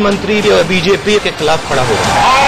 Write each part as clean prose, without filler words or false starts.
मंत्री बीजेपी के खिलाफ खड़ा हो रहा है।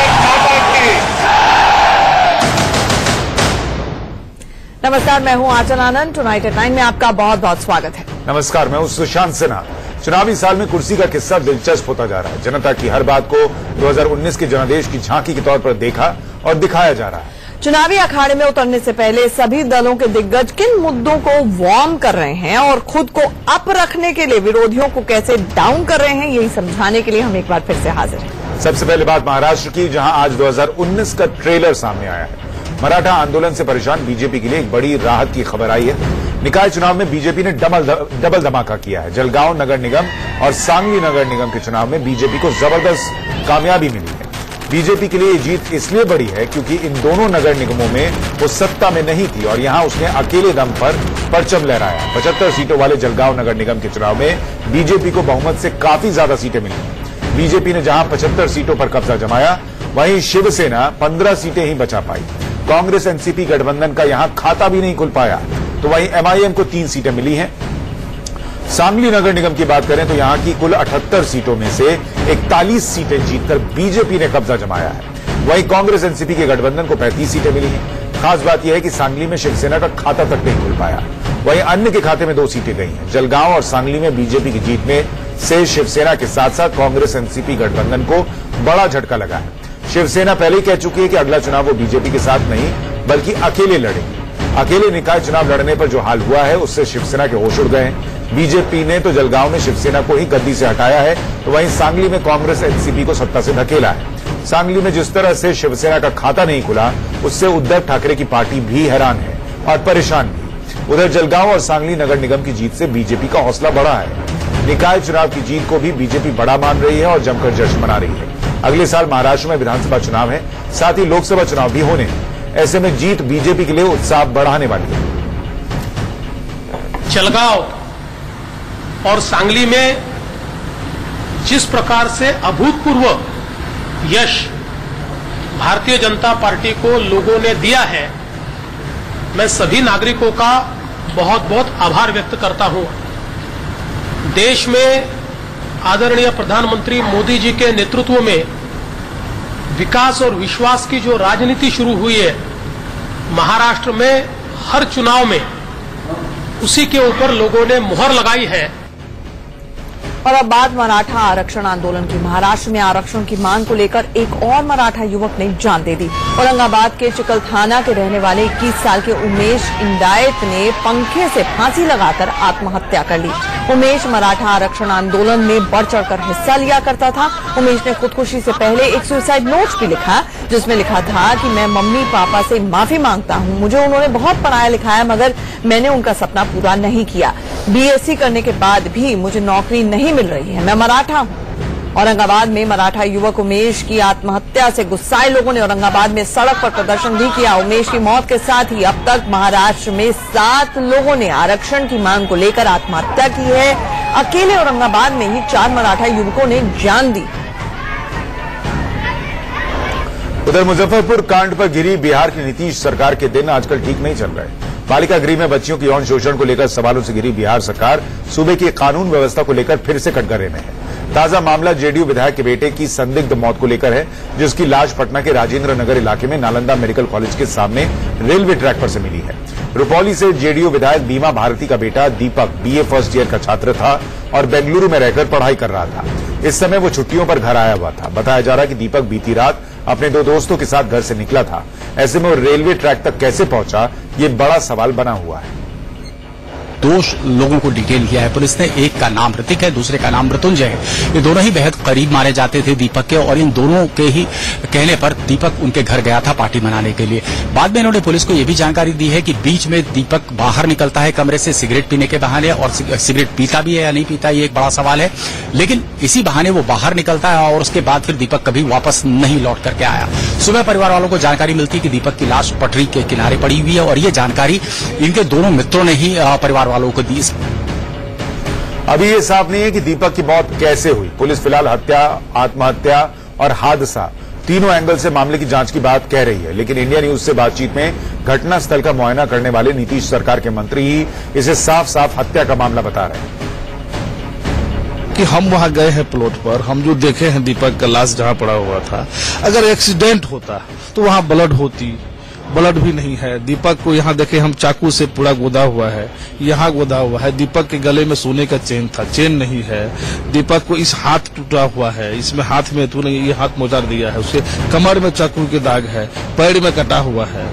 नमस्कार, मैं हूं आंचल आनंद। टुनाइट एट 9 में आपका बहुत बहुत स्वागत है। नमस्कार, मैं हूं सुशांत सिन्हा। चुनावी साल में कुर्सी का किस्सा दिलचस्प होता जा रहा है। जनता की हर बात को 2019 के जनादेश की झांकी के तौर पर देखा और दिखाया जा रहा है। चुनावी अखाड़े में उतरने से पहले सभी दलों के दिग्गज किन मुद्दों को वार्म कर रहे हैं और खुद को अप रखने के लिए विरोधियों को कैसे डाउन कर रहे हैं, यही समझाने के लिए हम एक बार फिर से हाजिर हैं। सबसे पहले बात महाराष्ट्र की, जहां आज 2019 का ट्रेलर सामने आया है। मराठा आंदोलन से परेशान बीजेपी के लिए एक बड़ी राहत की खबर आई है। निकाय चुनाव में बीजेपी ने डबल धमाका किया है। जलगांव नगर निगम और सांगली नगर निगम के चुनाव में बीजेपी को जबरदस्त कामयाबी मिली है। बीजेपी के लिए ये जीत इसलिए बड़ी है क्योंकि इन दोनों नगर निगमों में वो सत्ता में नहीं थी और यहां उसने अकेले दम पर परचम लहराया। 75 सीटों वाले जलगांव नगर निगम के चुनाव में बीजेपी को बहुमत से काफी ज्यादा सीटें मिली। बीजेपी ने जहां 75 सीटों पर कब्जा जमाया, वहीं शिवसेना 15 सीटें ही बचा पाई। कांग्रेस एनसीपी गठबंधन का यहां खाता भी नहीं खुल पाया, तो वहीं एमआईएम को 3 सीटें मिली हैं। सांगली नगर निगम की बात करें तो यहां की कुल 78 सीटों में से 41 सीटें जीतकर बीजेपी ने कब्जा जमाया है। वहीं कांग्रेस एनसीपी के गठबंधन को 35 सीटें मिली हैं। खास बात यह है कि सांगली में शिवसेना का खाता तक नहीं खुल पाया। वहीं अन्य के खाते में 2 सीटें गई हैं। जलगांव और सांगली में बीजेपी की जीत में से शिवसेना के साथ साथ कांग्रेस एनसीपी गठबंधन को बड़ा झटका लगा है। शिवसेना पहले ही कह चुकी है कि अगला चुनाव वो बीजेपी के साथ नहीं बल्कि अकेले लड़ेगी। अकेले निकाय चुनाव लड़ने पर जो हाल हुआ है उससे शिवसेना के होश उड़ गए हैं। बीजेपी ने तो जलगांव में शिवसेना को ही गद्दी से हटाया है, तो वहीं सांगली में कांग्रेस एनसीपी को सत्ता से धकेला है। सांगली में जिस तरह से शिवसेना का खाता नहीं खुला, उससे उद्धव ठाकरे की पार्टी भी हैरान है और परेशान भी। उधर जलगांव और सांगली नगर निगम की जीत से बीजेपी का हौसला बढ़ा है। निकाय चुनाव की जीत को भी बीजेपी बड़ा मान रही है और जमकर जश्न मना रही है। अगले साल महाराष्ट्र में विधानसभा चुनाव है, साथ ही लोकसभा चुनाव भी होने हैं। ऐसे में जीत बीजेपी के लिए उत्साह बढ़ाने वाली है। जलगांव और सांगली में जिस प्रकार से अभूतपूर्व यश भारतीय जनता पार्टी को लोगों ने दिया है, मैं सभी नागरिकों का बहुत बहुत आभार व्यक्त करता हूं। देश में आदरणीय प्रधानमंत्री मोदी जी के नेतृत्व में विकास और विश्वास की जो राजनीति शुरू हुई है, महाराष्ट्र में हर चुनाव में उसी के ऊपर लोगों ने मुहर लगाई है। और अब बात मराठा आरक्षण आंदोलन की। महाराष्ट्र में आरक्षण की मांग को लेकर एक और मराठा युवक ने जान दे दी। औरंगाबाद के चिकलथाना के रहने वाले 21 साल के उमेश इंडायत ने पंखे से फांसी लगाकर आत्महत्या कर ली। उमेश मराठा आरक्षण आंदोलन में बढ़ चढ़कर हिस्सा लिया करता था। उमेश ने खुदकुशी से पहले एक सुसाइड नोट भी लिखा, जिसमें लिखा था कि मैं मम्मी पापा से माफी मांगता हूं, मुझे उन्होंने बहुत पढ़ाया लिखाया मगर मैंने उनका सपना पूरा नहीं किया। बीएससी करने के बाद भी मुझे नौकरी नहीं मिल रही है, मैं मराठा हूं। औरंगाबाद में मराठा युवक उमेश की आत्महत्या से गुस्साए लोगों ने औरंगाबाद में सड़क पर प्रदर्शन भी किया। उमेश की मौत के साथ ही अब तक महाराष्ट्र में 7 लोगों ने आरक्षण की मांग को लेकर आत्महत्या की है। अकेले औरंगाबाद में ही 4 मराठा युवकों ने जान दी। उधर मुजफ्फरपुर कांड पर घिरी बिहार की नीतीश सरकार के दिन आजकल ठीक नहीं चल रहे। बालिका गृह में बच्चियों की यौन शोषण को लेकर सवालों से घिरी बिहार सरकार सूबे की कानून व्यवस्था को लेकर फिर से कटघरे में है। ताजा मामला जेडीयू विधायक के बेटे की संदिग्ध मौत को लेकर है, जिसकी लाश पटना के राजेंद्र नगर इलाके में नालंदा मेडिकल कॉलेज के सामने रेलवे ट्रैक पर से मिली है। रुपौली से जेडीयू विधायक बीमा भारती का बेटा दीपक बीए फर्स्ट ईयर का छात्र था और बेंगलुरु में रहकर पढ़ाई कर रहा था। इस समय वो छुट्टियों पर घर आया हुआ था। बताया जा रहा है कि दीपक बीती रात अपने 2 दोस्तों के साथ घर से निकला था। ऐसे में वो रेलवे ट्रैक तक कैसे पहुंचा, ये बड़ा सवाल बना हुआ है। 2 लोगों को डिटेन किया है पुलिस ने। एक का नाम ऋतिक है, दूसरे का नाम मृत्युंजय है। ये दोनों ही बेहद करीब माने जाते थे दीपक के और इन दोनों के ही कहने पर दीपक उनके घर गया था पार्टी मनाने के लिए। बाद में इन्होंने पुलिस को यह भी जानकारी दी है कि बीच में दीपक बाहर निकलता है कमरे से सिगरेट पीने के बहाने, और सिगरेट पीता भी है या नहीं पीता ये एक बड़ा सवाल है, लेकिन इसी बहाने वो बाहर निकलता है और उसके बाद फिर दीपक कभी वापस नहीं लौट करके आया। सुबह परिवार वालों को जानकारी मिलती कि दीपक की लाश पटरी के किनारे पड़ी हुई है और ये जानकारी इनके दोनों मित्रों ने ही परिवार वालों को दी। अभी ये साफ नहीं है कि दीपक की मौत कैसे हुई। पुलिस फिलहाल हत्या, आत्महत्या और हादसा तीनों एंगल से मामले की जांच की बात कह रही है, लेकिन इंडिया न्यूज से बातचीत में घटनास्थल का मुआयना करने वाले नीतीश सरकार के मंत्री ही इसे साफ साफ हत्या का मामला बता रहे हैं। कि हम वहां गए हैं प्लॉट पर, हम जो देखे हैं दीपक का लाश जहां पड़ा हुआ था, अगर एक्सीडेंट होता तो वहां ब्लड होती, ब्लड भी नहीं है। दीपक को यहाँ देखे हम चाकू से पूरा गोदा हुआ है, यहाँ गोदा हुआ है। दीपक के गले में सोने का चेन था, चेन नहीं है। दीपक को इस हाथ टूटा हुआ है, इसमें हाथ में तूने ये हाथ मोचार दिया है, उसके कमर में चाकू के दाग है, पैर में कटा हुआ है।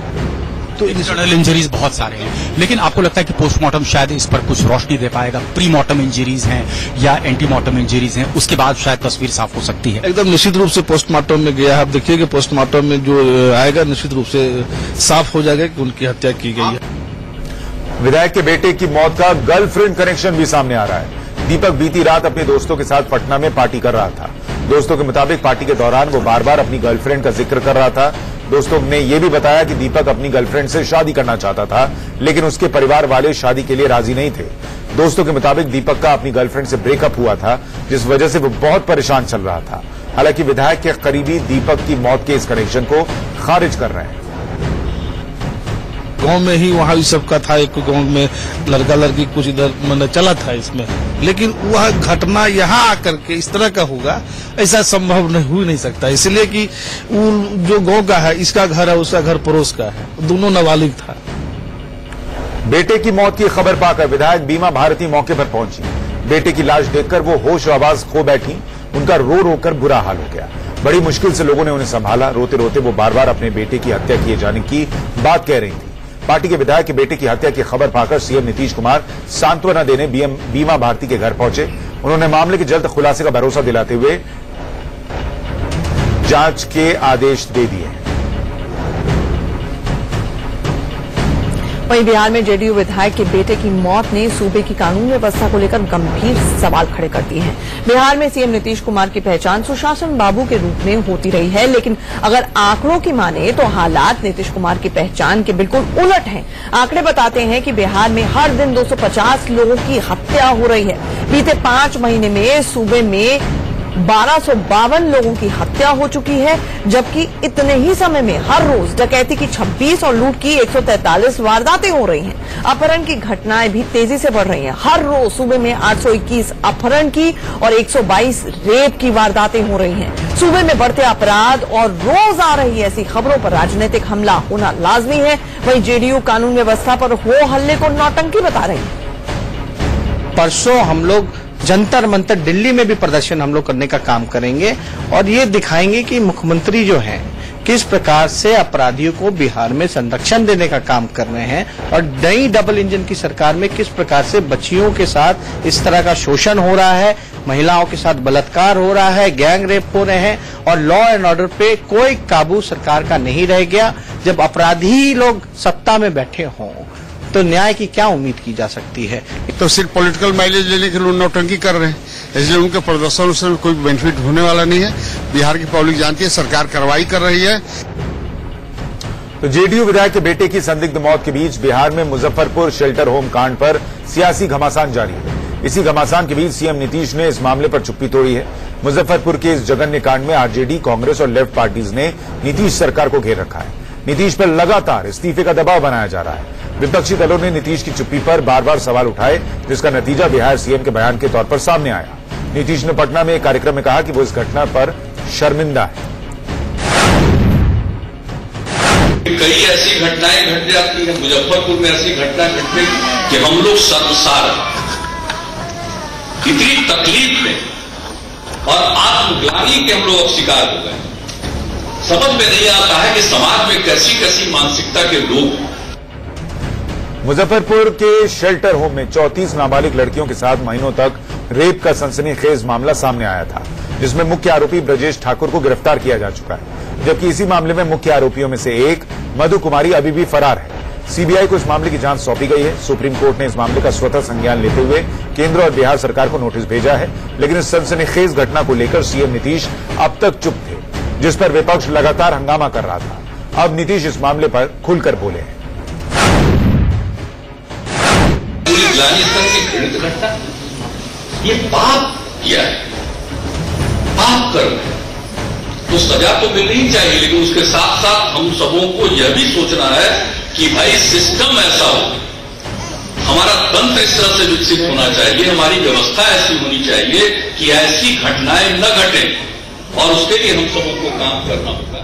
तो इंटरनल इंजरीज बहुत सारे हैं, लेकिन आपको लगता है कि पोस्टमार्टम शायद इस पर कुछ रोशनी दे पाएगा? प्री मॉर्टम इंजरीज हैं या एंटी मॉर्टम इंजरीज हैं, उसके बाद शायद तस्वीर साफ हो सकती है। एकदम निश्चित रूप से पोस्टमार्टम में गया है। आप देखिए कि पोस्टमार्टम में जो आएगा निश्चित रूप से साफ हो जाएगा कि उनकी हत्या की गई है। विधायक के बेटे की मौत का गर्लफ्रेंड कनेक्शन भी सामने आ रहा है। दीपक बीती रात अपने दोस्तों के साथ पटना में पार्टी कर रहा था। दोस्तों के मुताबिक पार्टी के दौरान वो बार बार अपनी गर्लफ्रेंड का जिक्र कर रहा था। दोस्तों ने यह भी बताया कि दीपक अपनी गर्लफ्रेंड से शादी करना चाहता था, लेकिन उसके परिवार वाले शादी के लिए राजी नहीं थे। दोस्तों के मुताबिक दीपक का अपनी गर्लफ्रेंड से ब्रेकअप हुआ था, जिस वजह से वो बहुत परेशान चल रहा था। हालांकि विधायक के करीबी दीपक की मौत के इस कनेक्शन को खारिज कर रहे हैं। गांव में ही वहां इस सबका था, एक गांव में लड़का लड़की कुछ इधर मतलब चला था इसमें, लेकिन वह घटना यहाँ आकर के इस तरह का होगा ऐसा संभव नहीं हो नहीं सकता। इसलिए कि जो गांव का है, इसका घर है, उसका घर पड़ोस का है, दोनों नाबालिग था। बेटे की मौत की खबर पाकर विधायक बीमा भारती मौके पर पहुंची। बेटे की लाश देखकर वो होश आवाज खो बैठी। उनका रो रो कर बुरा हाल हो गया। बड़ी मुश्किल से लोगों ने उन्हें संभाला। रोते रोते वो बार बार अपने बेटे की हत्या किए जाने की बात कह रही थी। पार्टी के विधायक के बेटे की हत्या की खबर पाकर सीएम नीतीश कुमार सांत्वना देने बीमा भारती के घर पहुंचे। उन्होंने मामले के जल्द खुलासे का भरोसा दिलाते हुए जांच के आदेश दे दिए। वहीं बिहार में जेडीयू विधायक के बेटे की मौत ने सूबे की कानून व्यवस्था को लेकर गंभीर सवाल खड़े कर दिए हैं। बिहार में सीएम नीतीश कुमार की पहचान सुशासन बाबू के रूप में होती रही है, लेकिन अगर आंकड़ों की माने तो हालात नीतीश कुमार की पहचान के बिल्कुल उलट हैं। आंकड़े बताते हैं कि बिहार में हर दिन 250 लोगों की हत्या हो रही है। बीते 5 महीने में सूबे में 1252 लोगों की हत्या हो चुकी है, जबकि इतने ही समय में हर रोज डकैती की 26 और लूट की 143 वारदातें हो रही हैं। अपहरण की घटनाएं भी तेजी से बढ़ रही हैं। हर रोज सूबे में 821 अपहरण की और 122 रेप की वारदातें हो रही हैं। सूबे में बढ़ते अपराध और रोज आ रही ऐसी खबरों पर राजनीतिक हमला होना लाजमी है। वहीं जेडीयू कानून व्यवस्था पर हो हल्ले को नौटंकी बता रही है। परसों हम लोग जंतर मंतर दिल्ली में भी प्रदर्शन हम लोग करने का काम करेंगे और ये दिखाएंगे कि मुख्यमंत्री जो हैं किस प्रकार से अपराधियों को बिहार में संरक्षण देने का काम कर रहे हैं और नई डबल इंजन की सरकार में किस प्रकार से बच्चियों के साथ इस तरह का शोषण हो रहा है, महिलाओं के साथ बलात्कार हो रहा है, गैंग रेप हो रहे हैं और लॉ एंड ऑर्डर पे कोई काबू सरकार का नहीं रह गया। जब अपराधी लोग सत्ता में बैठे हों तो न्याय की क्या उम्मीद की जा सकती है? तो सिर्फ पॉलिटिकल माइलेज लेने के लिए नौटंकी कर रहे हैं, इसलिए उनके प्रदर्शन से कोई बेनिफिट होने वाला नहीं है। बिहार की पब्लिक जानती है, सरकार कार्रवाई कर रही है। तो जेडीयू विधायक के बेटे की संदिग्ध मौत के बीच बिहार में मुजफ्फरपुर शेल्टर होम कांड पर सियासी घमासान जारी है। इसी घमासान के बीच सीएम नीतीश ने इस मामले पर चुप्पी तोड़ी है। मुजफ्फरपुर के इस जघन्य कांड में आरजेडी, कांग्रेस और लेफ्ट पार्टीज ने नीतीश सरकार को घेर रखा है। नीतीश पर लगातार इस्तीफे का दबाव बनाया जा रहा है। विपक्षी दलों ने नीतीश की चुप्पी पर बार बार सवाल उठाए, जिसका नतीजा बिहार सीएम के बयान के तौर पर सामने आया। नीतीश ने पटना में एक कार्यक्रम में कहा कि वो इस घटना पर शर्मिंदा है। कई ऐसी घटनाएं घट जाती है, मुजफ्फरपुर में ऐसी घटना घट गई कि हम लोग शर्मसार इतनी तकलीफ में और आत्मग्लानि के हम लोग अब शिकार हो गए। समझ में नहीं आता है कि समाज में कैसी कैसी मानसिकता के लोग। मुजफ्फरपुर के शेल्टर होम में 34 नाबालिग लड़कियों के साथ महीनों तक रेप का सनसनीखेज मामला सामने आया था, जिसमें मुख्य आरोपी ब्रजेश ठाकुर को गिरफ्तार किया जा चुका है, जबकि इसी मामले में मुख्य आरोपियों में से एक मधु कुमारी अभी भी फरार है। सीबीआई को इस मामले की जांच सौंपी गई है। सुप्रीम कोर्ट ने इस मामले का स्वतः संज्ञान लेते हुए केंद्र और बिहार सरकार को नोटिस भेजा है, लेकिन इस सनसनीखेज घटना को लेकर सीएम नीतीश अब तक चुप थे, जिस पर विपक्ष लगातार हंगामा कर रहा था। अब नीतीश इस मामले पर खुलकर बोले हैं। पूरी ग्लानि स्तर की घृणित घटना, ये पाप किया है, पाप कर रहे हैं, तो सजा तो मिलनी चाहिए, लेकिन उसके साथ साथ हम सबों को यह भी सोचना है कि भाई सिस्टम ऐसा हो, हमारा तंत्र इस तरह से विकसित होना चाहिए, हमारी व्यवस्था ऐसी होनी चाहिए कि ऐसी घटनाएं न घटें और उसके लिए हम सबों को काम करना होगा।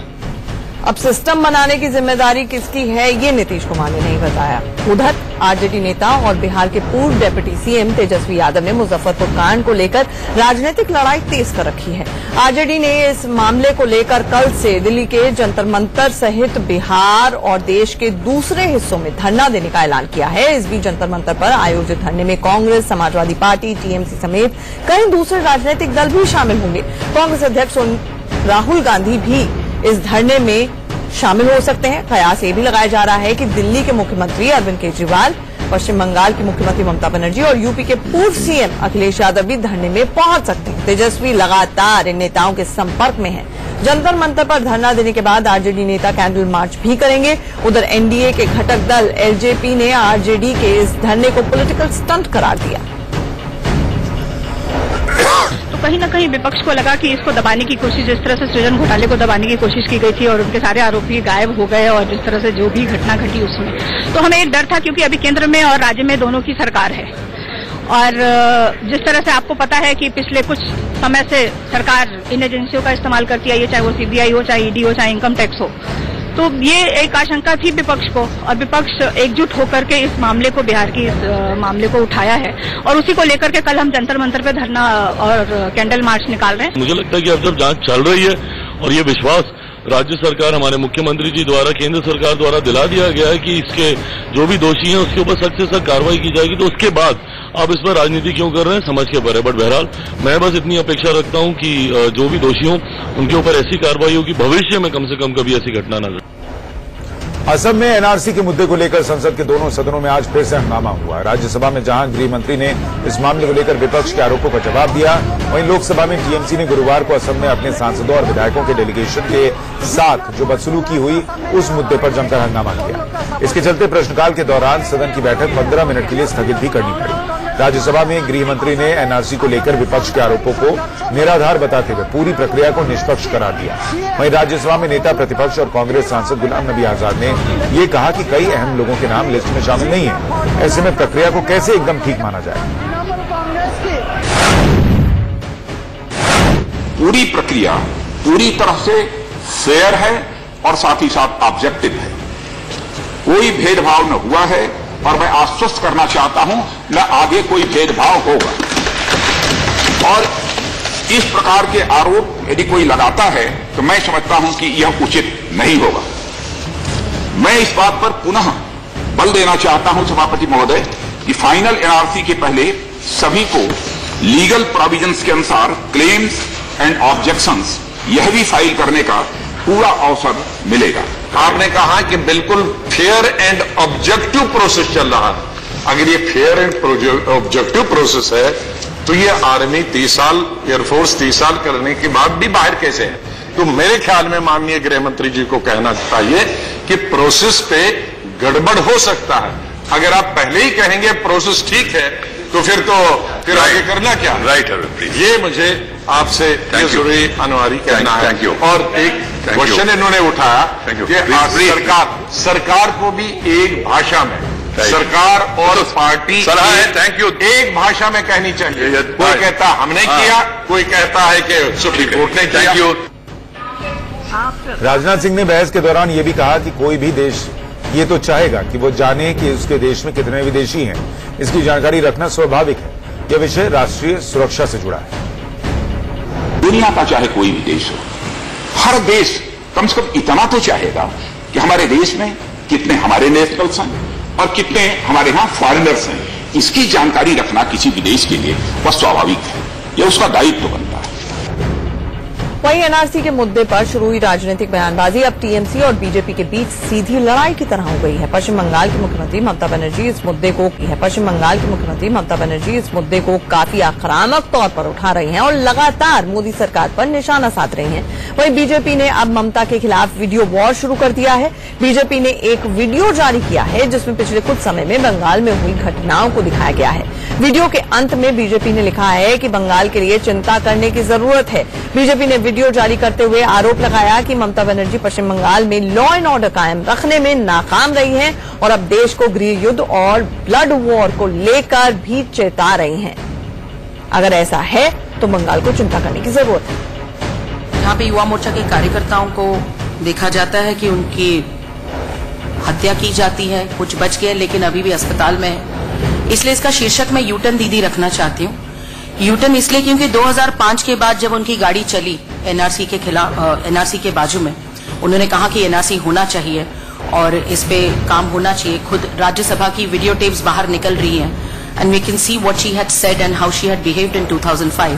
अब सिस्टम बनाने की जिम्मेदारी किसकी है, ये नीतीश कुमार ने नहीं बताया। उधर आरजेडी नेता और बिहार के पूर्व डिप्टी सीएम तेजस्वी यादव ने मुजफ्फरपुर कांड को लेकर राजनीतिक लड़ाई तेज कर रखी है। आरजेडी ने इस मामले को लेकर कल से दिल्ली के जंतर मंतर सहित बिहार और देश के दूसरे हिस्सों में धरना देने का ऐलान किया है। इस बीच जंतर मंतर पर आयोजित धरने में कांग्रेस, समाजवादी पार्टी, टीएमसी समेत कई दूसरे राजनीतिक दल भी शामिल होंगे। कांग्रेस अध्यक्ष राहुल गांधी भी इस धरने में शामिल हो सकते हैं। कयास ये भी लगाया जा रहा है कि दिल्ली के मुख्यमंत्री अरविंद केजरीवाल, पश्चिम बंगाल की मुख्यमंत्री ममता बनर्जी और यूपी के पूर्व सीएम अखिलेश यादव भी धरने में पहुंच सकते हैं। तेजस्वी लगातार इन नेताओं के संपर्क में है। जंतर मंतर पर धरना देने के बाद आरजेडी नेता कैंडल मार्च भी करेंगे। उधर एनडीए के घटक दल एलजेपी ने आरजेडी के इस धरने को पॉलिटिकल स्टंट करार दिया। तो कहीं ना कहीं विपक्ष को लगा कि इसको दबाने की कोशिश, जिस तरह से सृजन घोटाले को दबाने की कोशिश की गई थी और उनके सारे आरोपी गायब हो गए और जिस तरह से जो भी घटना घटी उसमें, तो हमें एक डर था क्योंकि अभी केंद्र में और राज्य में दोनों की सरकार है। और जिस तरह से आपको पता है कि पिछले कुछ समय से सरकार इन एजेंसियों का इस्तेमाल करती आई है, चाहे वो सीबीआई हो, चाहे ईडी हो, चाहे इनकम टैक्स हो। तो ये एक आशंका थी विपक्ष को और विपक्ष एकजुट होकर के इस मामले को, बिहार की इस मामले को उठाया है और उसी को लेकर के कल हम जंतर मंतर पे धरना और कैंडल मार्च निकाल रहे हैं। मुझे लगता है कि अब जब जांच चल रही है और ये विश्वास राज्य सरकार, हमारे मुख्यमंत्री जी द्वारा, केंद्र सरकार द्वारा दिला दिया गया है कि इसके जो भी दोषी हैं उसके ऊपर सख्त से सख्त कार्रवाई की जाएगी, तो उसके बाद आप इस पर राजनीति क्यों कर रहे हैं समझ के परे। बट बहरहाल मैं बस इतनी अपेक्षा रखता हूं कि जो भी दोषी हों उनके ऊपर ऐसी कार्रवाई होगी, भविष्य में कम से कम कभी ऐसी घटना न घटे। असम में एनआरसी के मुद्दे को लेकर संसद के दोनों सदनों में आज फिर से हंगामा हुआ। राज्यसभा में जहां गृह मंत्री ने इस मामले को लेकर विपक्ष के आरोपों का जवाब दिया, वहीं लोकसभा में टीएमसी ने गुरुवार को असम में अपने सांसदों और विधायकों के डेलीगेशन के साथ जो बदसलूकी हुई उस मुद्दे पर जमकर हंगामा किया। इसके चलते प्रश्नकाल के दौरान सदन की बैठक 15 मिनट के लिए स्थगित भी करनी पड़ी। राज्यसभा में गृह मंत्री ने एनआरसी को लेकर विपक्ष के आरोपों को निराधार बताते हुए पूरी प्रक्रिया को निष्पक्ष करार दिया। वहीं राज्यसभा में नेता प्रतिपक्ष और कांग्रेस सांसद गुलाम नबी आजाद ने ये कहा कि कई अहम लोगों के नाम लिस्ट में शामिल नहीं है, ऐसे में प्रक्रिया को कैसे एकदम ठीक माना जाए। पूरी प्रक्रिया पूरी तरह से फेयर है और साथ ही साथ ऑब्जेक्टिव है, कोई भेदभाव न हुआ है और मैं आश्वस्त करना चाहता हूं न आगे कोई भेदभाव होगा। और इस प्रकार के आरोप यदि कोई लगाता है तो मैं समझता हूं कि यह उचित नहीं होगा। मैं इस बात पर पुनः बल देना चाहता हूं सभापति महोदय कि फाइनल एनआरसी के पहले सभी को लीगल प्रोविजंस के अनुसार क्लेम्स एंड ऑब्जेक्शंस यह भी फाइल करने का पूरा अवसर मिलेगा। आपने कहा कि बिल्कुल फेयर एंड ऑब्जेक्टिव प्रोसेस चल रहा है। अगर ये फेयर एंड ऑब्जेक्टिव प्रोसेस है तो ये आर्मी 30 साल, एयरफोर्स 30 साल करने के बाद भी बाहर कैसे है? तो मेरे ख्याल में माननीय गृह मंत्री जी को कहना चाहिए कि प्रोसेस पे गड़बड़ हो सकता है। अगर आप पहले ही कहेंगे प्रोसेस ठीक है तो फिर आगे करना क्या? राइट, ये मुझे आपसे जरूरी अनिवार्य कहना है। और एक क्वेश्चन इन्होंने उठाया कि सरकार को भी एक भाषा में, सरकार और पार्टी थैंक यू, एक भाषा में कहनी चाहिए। कोई कहता हमने किया, कोई कहता है कि सुप्रीम कोर्ट ने किया। राजनाथ सिंह ने बहस के दौरान ये भी कहा कि कोई भी देश ये तो चाहेगा कि वो जाने कि उसके देश में कितने विदेशी हैं। इसकी जानकारी रखना स्वाभाविक है। यह विषय राष्ट्रीय सुरक्षा से जुड़ा है। दुनिया का चाहे कोई भी देश हो, हर देश कम से कम इतना तो चाहेगा कि हमारे देश में कितने हमारे नेशनल्स हैं और कितने हमारे यहां फॉरेनर्स हैं। इसकी जानकारी रखना किसी भी देश के लिए वह स्वाभाविक है, यह उसका दायित्व बनता है। वहीं एनआरसी के मुद्दे पर शुरू हुई राजनीतिक बयानबाजी अब टीएमसी और बीजेपी के बीच सीधी लड़ाई की तरह हो गई है। पश्चिम बंगाल की मुख्यमंत्री ममता बनर्जी इस मुद्दे को काफी आक्रामक तौर पर उठा रही हैं और लगातार मोदी सरकार पर निशाना साध रही हैं। वहीं बीजेपी ने अब ममता के खिलाफ वीडियो वॉर शुरू कर दिया है। बीजेपी ने एक वीडियो जारी किया है जिसमें पिछले कुछ समय में बंगाल में हुई घटनाओं को दिखाया गया है। वीडियो के अंत में बीजेपी ने लिखा है कि बंगाल के लिए चिंता करने की जरूरत है। बीजेपी ने वीडियो जारी करते हुए आरोप लगाया कि ममता बनर्जी पश्चिम बंगाल में लॉ एंड ऑर्डर कायम रखने में नाकाम रही हैं और अब देश को गृह युद्ध और ब्लड वॉर को लेकर भी चेता रही हैं। अगर ऐसा है तो बंगाल को चिंता करने की जरूरत है। यहाँ पे युवा मोर्चा के कार्यकर्ताओं को देखा जाता है कि उनकी हत्या की जाती है, कुछ बच गए लेकिन अभी भी अस्पताल में है। इसलिए इसका शीर्षक मैं यूटर्न दीदी रखना चाहती हूँ। यूटर्न इसलिए क्योंकि 2005 के बाद जब उनकी गाड़ी चली एनआरसी के खिलाफ, एनआरसी के बाजू में, उन्होंने कहा कि एनआरसी होना चाहिए और इस पे काम होना चाहिए। खुद राज्यसभा की वीडियो टेप्स बाहर निकल रही हैं and we can see what she had said and how she had behaved in 2005.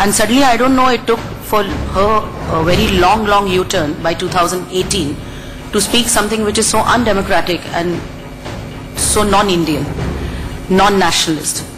And suddenly, I don't know, it took for her a very long U-turn by 2018 to speak something which is so undemocratic and so non-Indian, non-nationalist.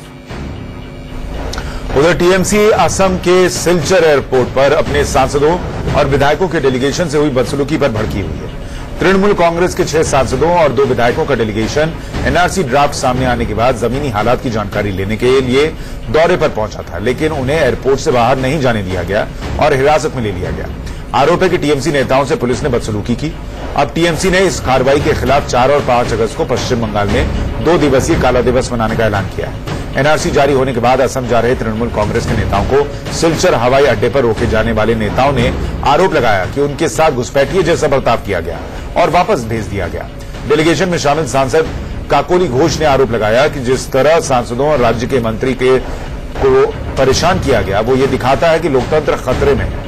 उधर TMC Assam के Silchar airport पर अपने सांसदों और विधायकों के delegation से हुई बदसलूकी पर भड़की हुई है। तृणमूल कांग्रेस के 6 सांसदों और 2 विधायकों का डेलीगेशन एनआरसी ड्राफ्ट सामने आने के बाद जमीनी हालात की जानकारी लेने के लिए दौरे पर पहुंचा था, लेकिन उन्हें एयरपोर्ट से बाहर नहीं जाने दिया गया और हिरासत में ले लिया गया। आरोप है कि टीएमसी नेताओं से पुलिस ने बदसलूकी की। अब टीएमसी ने इस कार्रवाई के खिलाफ 4 और 5 अगस्त को पश्चिम बंगाल में 2 दिवसीय काला दिवस मनाने का ऐलान किया है। एनआरसी जारी होने के बाद असम जा रहे तृणमूल कांग्रेस के नेताओं को सिलचर हवाई अड्डे पर रोके जाने वाले नेताओं ने आरोप लगाया कि उनके साथ घुसपैठिए जैसा बर्ताव किया गया और वापस भेज दिया गया। डेलीगेशन में शामिल सांसद काकोली घोष ने आरोप लगाया कि जिस तरह सांसदों और राज्य के मंत्री को परेशान किया गया वो ये दिखाता है कि लोकतंत्र खतरे में है।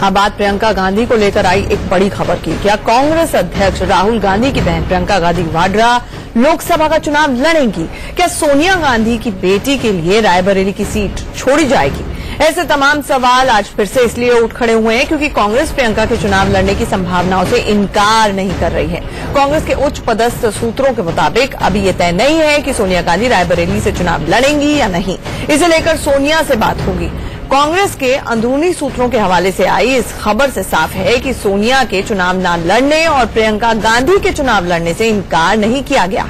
अब बात प्रियंका गांधी को लेकर आई एक बड़ी खबर की। क्या कांग्रेस अध्यक्ष राहुल गांधी की बहन प्रियंका गांधी वाड्रा लोकसभा का चुनाव लड़ेंगी? क्या सोनिया गांधी की बेटी के लिए रायबरेली की सीट छोड़ी जाएगी? ऐसे तमाम सवाल आज फिर से इसलिए उठ खड़े हुए हैं क्योंकि कांग्रेस प्रियंका के चुनाव लड़ने की संभावनाओं से इनकार नहीं कर रही है। कांग्रेस के उच्च पदस्थ सूत्रों के मुताबिक अभी ये तय नहीं है कि सोनिया गांधी रायबरेली से चुनाव लड़ेंगी या नहीं। इसे लेकर सोनिया से बात होगी। कांग्रेस के अंदरूनी सूत्रों के हवाले से आई इस खबर से साफ है कि सोनिया के चुनाव न लड़ने और प्रियंका गांधी के चुनाव लड़ने से इनकार नहीं किया गया।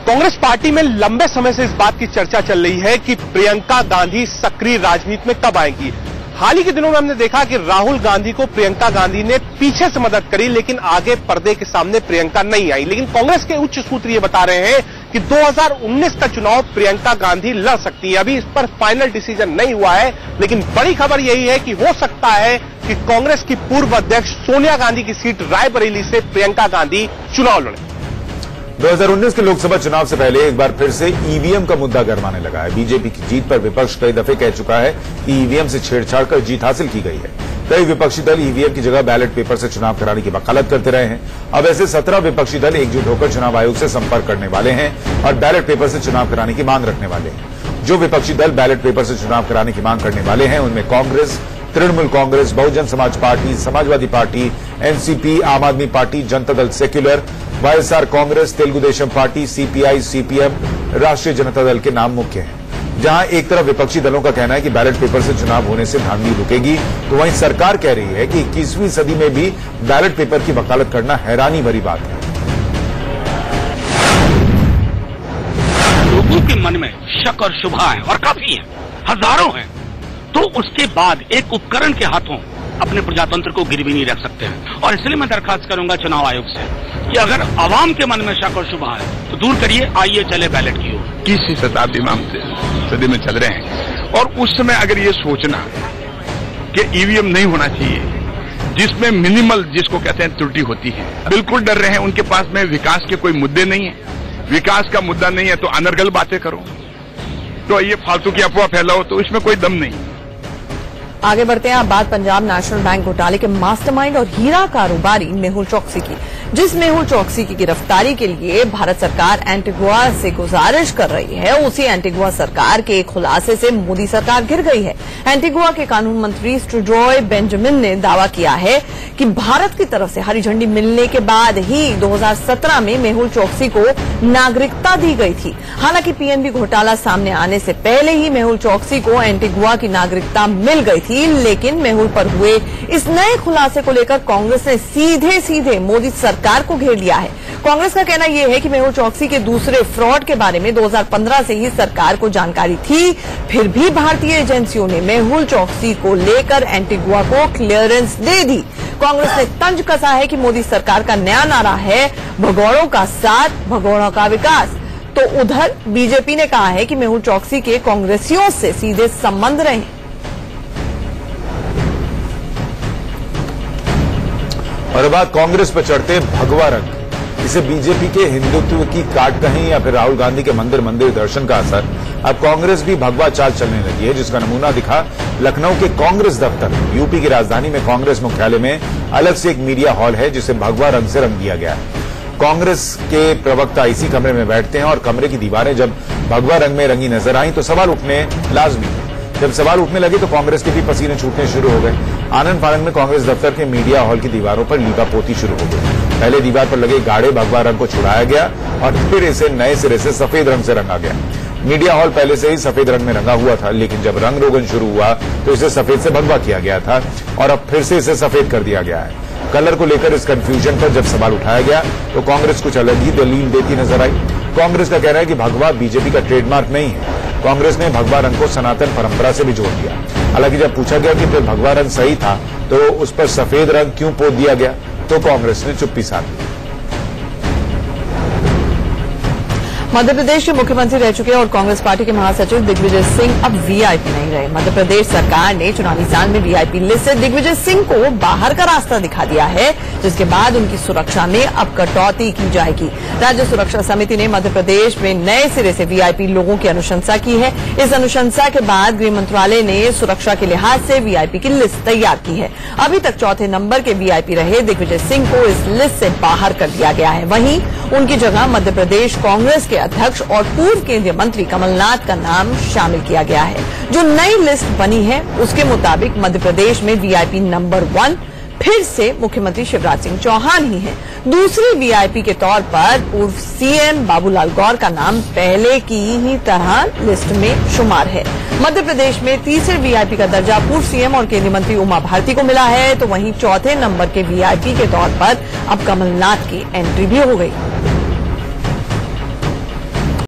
कांग्रेस पार्टी में लंबे समय से इस बात की चर्चा चल रही है कि प्रियंका गांधी सक्रिय राजनीति में कब आएंगी। हाल ही के दिनों में हमने देखा कि राहुल गांधी को प्रियंका गांधी ने पीछे से मदद करी, लेकिन आगे पर्दे के सामने प्रियंका नहीं आई। लेकिन कांग्रेस के उच्च सूत्र ये बता रहे हैं कि 2019 का चुनाव प्रियंका गांधी लड़ सकती है। अभी इस पर फाइनल डिसीजन नहीं हुआ है, लेकिन बड़ी खबर यही है कि हो सकता है कि कांग्रेस की पूर्व अध्यक्ष सोनिया गांधी की सीट रायबरेली से प्रियंका गांधी चुनाव लड़े। 2019 के लोकसभा चुनाव से पहले एक बार फिर से ईवीएम का मुद्दा गरमाने लगा है। बीजेपी की जीत पर विपक्ष कई दफे कह चुका है कि ईवीएम से छेड़छाड़ कर जीत हासिल की गई है। कई विपक्षी दल ईवीएम की जगह बैलेट पेपर से चुनाव कराने की वकालत करते रहे हैं। अब ऐसे 17 विपक्षी दल एकजुट होकर चुनाव आयोग से संपर्क करने वाले हैं और बैलेट पेपर से चुनाव कराने की मांग रखने वाले हैं। जो विपक्षी दल बैलेट पेपर से चुनाव कराने की मांग करने वाले हैं उनमें Congress, Trinamool Congress, Bahujan Samaj party, Samajwadi party, NCP, आम आदमी party, Janata Dal secular, YSR Congress, Telugu Desam party, CPI, CPM, राष्ट्रीय जनता दल के नाम मुख्य हैं। जहां एक तरफ विपक्षी दलों का कहना है कि बैलेट पेपर से चुनाव होने से धांधली रुकेगी, तो वहीं सरकार कह रही है कि 21वीं सदी में भी बैलेट पेपर की वकालत करना हैरानी भरी बात है। लोगों के मन में शक और शुभाएं और काफी हैं, हजारों हैं, तो उसके बाद एक उपकरण के हाथों अपने प्रजातंत्र को गिरवी नहीं रख सकते हैं। और इसलिए मैं दरखास्त करूंगा चुनाव आयोग से कि अगर आवाम के मन में शक और शुभा है तो दूर करिए, आइए चले बैलेट की ओर। 21वीं शताब्दी में हम सदी में चल रहे हैं और उस समय अगर ये सोचना कि ईवीएम नहीं होना चाहिए, जिसमें मिनिमल जिसको कहते हैं त्रुटि होती है, बिल्कुल डर रहे हैं। उनके पास में विकास के कोई मुद्दे नहीं है, विकास का मुद्दा नहीं है तो अनर्गल बातें करो, तो ये फालतू की अफवाह फैलाओ, तो इसमें कोई दम नहीं। आगे बढ़ते हैं। अब बात पंजाब नेशनल बैंक घोटाले के मास्टरमाइंड और हीरा कारोबारी मेहुल चौकसी की। जिस मेहुल चौकसी की गिरफ्तारी के लिए भारत सरकार एंटीगुआ से गुजारिश कर रही है, उसी एंटीगुआ सरकार के खुलासे से मोदी सरकार घिर गई है। एंटीगुआ के कानून मंत्री स्ट्रूजॉय बेंजामिन ने दावा किया है कि भारत की तरफ से हरी झंडी मिलने के बाद ही 2017 में मेहुल चौकसी को नागरिकता दी गई थी। हालांकि पीएनबी घोटाला सामने आने से पहले ही मेहुल चौकसी को एंटीगुआ की नागरिकता मिल गई थी, लेकिन मेहुल पर हुए इस नए खुलासे को लेकर कांग्रेस ने सीधे मोदी सरकार सरकार को घेर लिया है। कांग्रेस का कहना यह है कि मेहुल चौकसी के दूसरे फ्रॉड के बारे में 2015 से ही सरकार को जानकारी थी, फिर भी भारतीय एजेंसियों ने मेहुल चौकसी को लेकर एंटीगुआ को क्लियरेंस दे दी। कांग्रेस ने तंज कसा है कि मोदी सरकार का नया नारा है भगोड़ों का साथ, भगोड़ों का विकास। तो उधर बीजेपी ने कहा है कि मेहुल चौकसी के कांग्रेसियों से सीधे संबंध रहे। और बात कांग्रेस पर चढ़ते भगवा रंग, इसे बीजेपी के हिंदुत्व की काट कहीं या फिर राहुल गांधी के मंदिर दर्शन का असर। अब कांग्रेस भी भगवा चाल चलने लगी है, जिसका नमूना दिखा लखनऊ के कांग्रेस दफ्तर। यूपी की राजधानी में कांग्रेस मुख्यालय में अलग से एक मीडिया हॉल है, जिसे भगवा रंग से रंग दिया गया है। कांग्रेस के प्रवक्ता इसी कमरे में बैठते हैं और कमरे की दीवारें जब भगवा रंग में रंगी नजर आई तो सवाल उठने लाजमी थे। जब सवाल उठने लगे तो कांग्रेस के भी पसीने छूटने शुरू हो गए। आनंद फानंद में कांग्रेस दफ्तर के मीडिया हॉल की दीवारों पर लीपापोती शुरू हो गई। पहले दीवार पर लगे गाढ़े भगवा रंग को छुड़ाया गया और फिर इसे नए सिरे से सफेद रंग से रंगा गया। मीडिया हॉल पहले से ही सफेद रंग में रंगा हुआ था, लेकिन जब रंग रोगन शुरू हुआ तो इसे सफेद से भगवा किया गया था और अब फिर से इसे सफेद कर दिया गया है। कलर को लेकर इस कंफ्यूजन पर जब सवाल उठाया गया तो कांग्रेस कुछ अलग ही दलील देती नजर आई। कांग्रेस का कहना है कि भगवा बीजेपी का ट्रेडमार्क नहीं है। कांग्रेस ने भगवा रंग को सनातन परंपरा से भी जोड़ दिया। हालांकि जब पूछा गया कि फिर भगवा रंग सही था तो उस पर सफेद रंग क्यों पोत दिया गया, तो कांग्रेस ने चुप्पी साध ली। मध्य प्रदेश के मुख्यमंत्री रह चुके और कांग्रेस पार्टी के महासचिव दिग्विजय सिंह अब वीआईपी नहीं रहे। मध्य प्रदेश सरकार ने चुनावी साल में वीआईपी लिस्ट से दिग्विजय सिंह को बाहर का रास्ता दिखा दिया है, जिसके बाद उनकी सुरक्षा में अब कटौती की जाएगी। राज्य सुरक्षा समिति ने मध्य प्रदेश में नए सिरे से वीआईपी लोगों की अनुशंसा की है। इस अनुशंसा के बाद गृह मंत्रालय ने सुरक्षा के लिहाज से वीआईपी की लिस्ट तैयार की है। अभी तक चौथे नंबर के वीआईपी रहे दिग्विजय सिंह को इस लिस्ट से बाहर कर दिया गया है। वहीं उनकी जगह मध्य प्रदेश कांग्रेस के अध्यक्ष और पूर्व केंद्रीय मंत्री कमलनाथ का नाम शामिल किया गया है। जो नई लिस्ट बनी है उसके मुताबिक मध्य प्रदेश में वीआईपी नंबर 1 फिर से मुख्यमंत्री शिवराज सिंह चौहान ही हैं। दूसरी वीआईपी के तौर पर पूर्व सीएम बाबूलाल गौर का नाम पहले की ही तरह लिस्ट में शुमार है। मध्य प्रदेश में तीसरे वीआईपी का दर्जा पूर्व सीएम और केंद्रीय मंत्री उमा भारती को मिला है, तो वहीं चौथे नंबर के वीआईपी के तौर पर अब कमलनाथ की एंट्री भी हो गई।